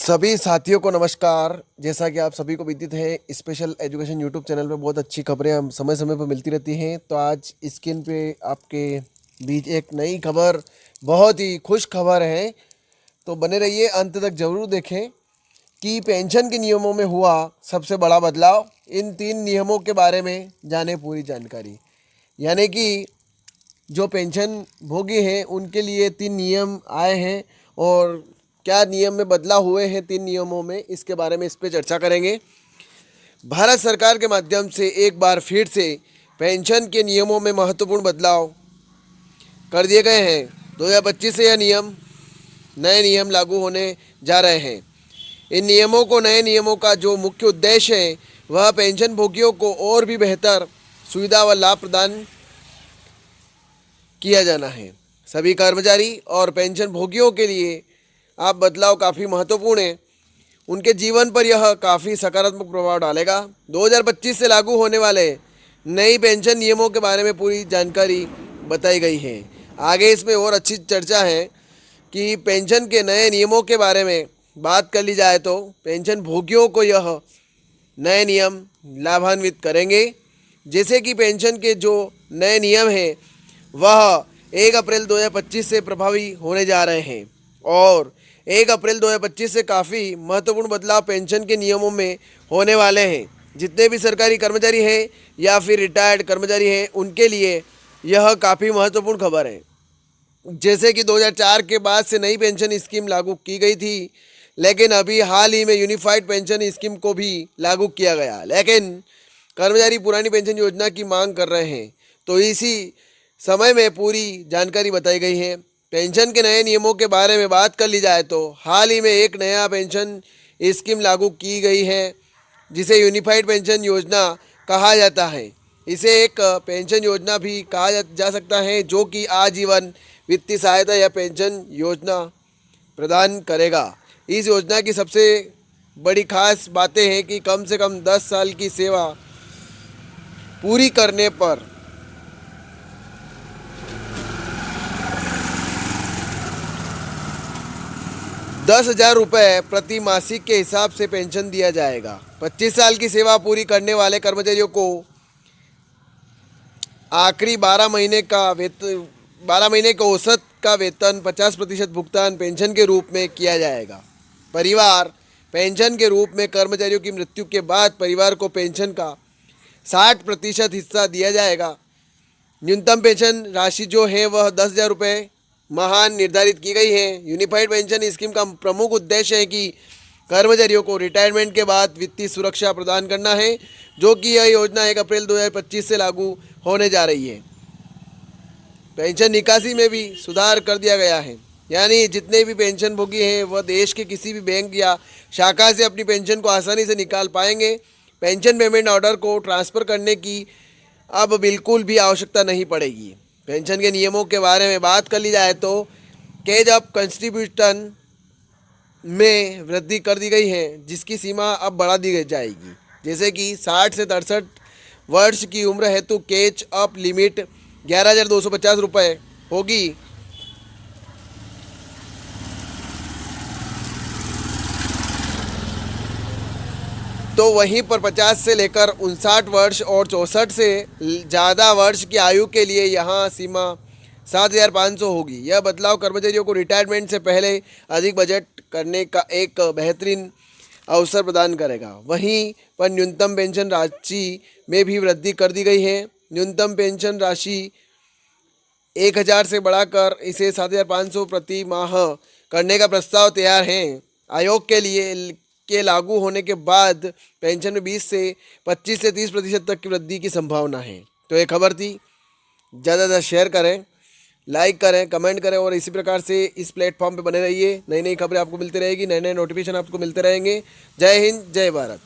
सभी साथियों को नमस्कार। जैसा कि आप सभी को विदित है, स्पेशल एजुकेशन यूट्यूब चैनल पे बहुत अच्छी खबरें हम समय समय पर मिलती रहती हैं। तो आज स्क्रीन पे आपके बीच एक नई खबर, बहुत ही खुश खबर है। तो बने रहिए, अंत तक जरूर देखें कि पेंशन के नियमों में हुआ सबसे बड़ा बदलाव। इन 3 नियमों के बारे में जाने पूरी जानकारी। यानी कि जो पेंशन भोगी हैं उनके लिए 3 नियम आए हैं, और क्या नियम में बदलाव हुए हैं 3 नियमों में, इसके बारे में इस पे चर्चा करेंगे। भारत सरकार के माध्यम से एक बार फिर से पेंशन के नियमों में महत्वपूर्ण बदलाव कर दिए गए हैं। 2025 से यह नए नियम लागू होने जा रहे हैं। इन नए नियमों का जो मुख्य उद्देश्य है वह पेंशन भोगियों को और भी बेहतर सुविधा व लाभ प्रदान किया जाना है। सभी कर्मचारी और पेंशन भोगियों के लिए आप बदलाव काफ़ी महत्वपूर्ण है। उनके जीवन पर यह काफ़ी सकारात्मक प्रभाव डालेगा। 2025 से लागू होने वाले नई पेंशन नियमों के बारे में पूरी जानकारी बताई गई है। आगे इसमें और अच्छी चर्चा है कि पेंशन के नए नियमों के बारे में बात कर ली जाए तो पेंशन भोगियों को यह नए नियम लाभान्वित करेंगे। जैसे कि पेंशन के जो नए नियम हैं वह 1 अप्रैल 2025 से प्रभावी होने जा रहे हैं, और 1 अप्रैल 2025 से काफ़ी महत्वपूर्ण बदलाव पेंशन के नियमों में होने वाले हैं। जितने भी सरकारी कर्मचारी हैं या फिर रिटायर्ड कर्मचारी हैं उनके लिए यह काफ़ी महत्वपूर्ण खबर है। जैसे कि 2004 के बाद से नई पेंशन स्कीम लागू की गई थी, लेकिन अभी हाल ही में यूनिफाइड पेंशन स्कीम को भी लागू किया गया, लेकिन कर्मचारी पुरानी पेंशन योजना की मांग कर रहे हैं। तो इसी समय में पूरी जानकारी बताई गई है। पेंशन के नए नियमों के बारे में बात कर ली जाए तो हाल ही में एक नया पेंशन स्कीम लागू की गई है जिसे यूनिफाइड पेंशन योजना कहा जाता है। इसे एक पेंशन योजना भी कहा जा सकता है, जो कि आजीवन वित्तीय सहायता या पेंशन योजना प्रदान करेगा। इस योजना की सबसे बड़ी खास बातें हैं कि कम से कम 10 साल की सेवा पूरी करने पर 10,000 रुपये प्रति मासिक के हिसाब से पेंशन दिया जाएगा। 25 साल की सेवा पूरी करने वाले कर्मचारियों को आखिरी 12 महीने के औसत का वेतन 50% भुगतान पेंशन के रूप में किया जाएगा। परिवार पेंशन के रूप में कर्मचारियों की मृत्यु के बाद परिवार को पेंशन का 60% हिस्सा दिया जाएगा। न्यूनतम पेंशन राशि जो है वह 10,000 रुपये महान निर्धारित की गई है। यूनिफाइड पेंशन स्कीम का प्रमुख उद्देश्य है कि कर्मचारियों को रिटायरमेंट के बाद वित्तीय सुरक्षा प्रदान करना है, जो कि यह योजना 1 अप्रैल 2025 से लागू होने जा रही है। पेंशन निकासी में भी सुधार कर दिया गया है, यानी जितने भी पेंशन भोगी हैं वह देश के किसी भी बैंक या शाखा से अपनी पेंशन को आसानी से निकाल पाएंगे। पेंशन पेमेंट ऑर्डर को ट्रांसफ़र करने की अब बिल्कुल भी आवश्यकता नहीं पड़ेगी। पेंशन के नियमों के बारे में बात कर ली जाए तो केज अप कंट्रीब्यूशन में वृद्धि कर दी गई है, जिसकी सीमा अब बढ़ा दी जाएगी। जैसे कि 60 से 63 वर्ष की उम्र हेतु केज अप लिमिट 11,250 रुपये होगी। तो वहीं पर 50 से लेकर 59 वर्ष और 64 से ज़्यादा वर्ष की आयु के लिए यहाँ सीमा 7,500 होगी। यह बदलाव कर्मचारियों को रिटायरमेंट से पहले अधिक बजट करने का एक बेहतरीन अवसर प्रदान करेगा। वहीं पर न्यूनतम पेंशन राशि में भी वृद्धि कर दी गई है। न्यूनतम पेंशन राशि 1,000 से बढ़ाकर इसे 7,500 प्रति माह करने का प्रस्ताव तैयार है। आयोग के लागू होने के बाद पेंशन में 20 से 25 से 30% तक की वृद्धि की संभावना है। तो ये खबर थी। ज़्यादा से शेयर करें, लाइक करें, कमेंट करें, और इसी प्रकार से इस प्लेटफॉर्म पे बने रहिए। नई नई खबरें आपको मिलती रहेगी, नए नए नोटिफिकेशन आपको मिलते रहेंगे। जय हिंद, जय भारत।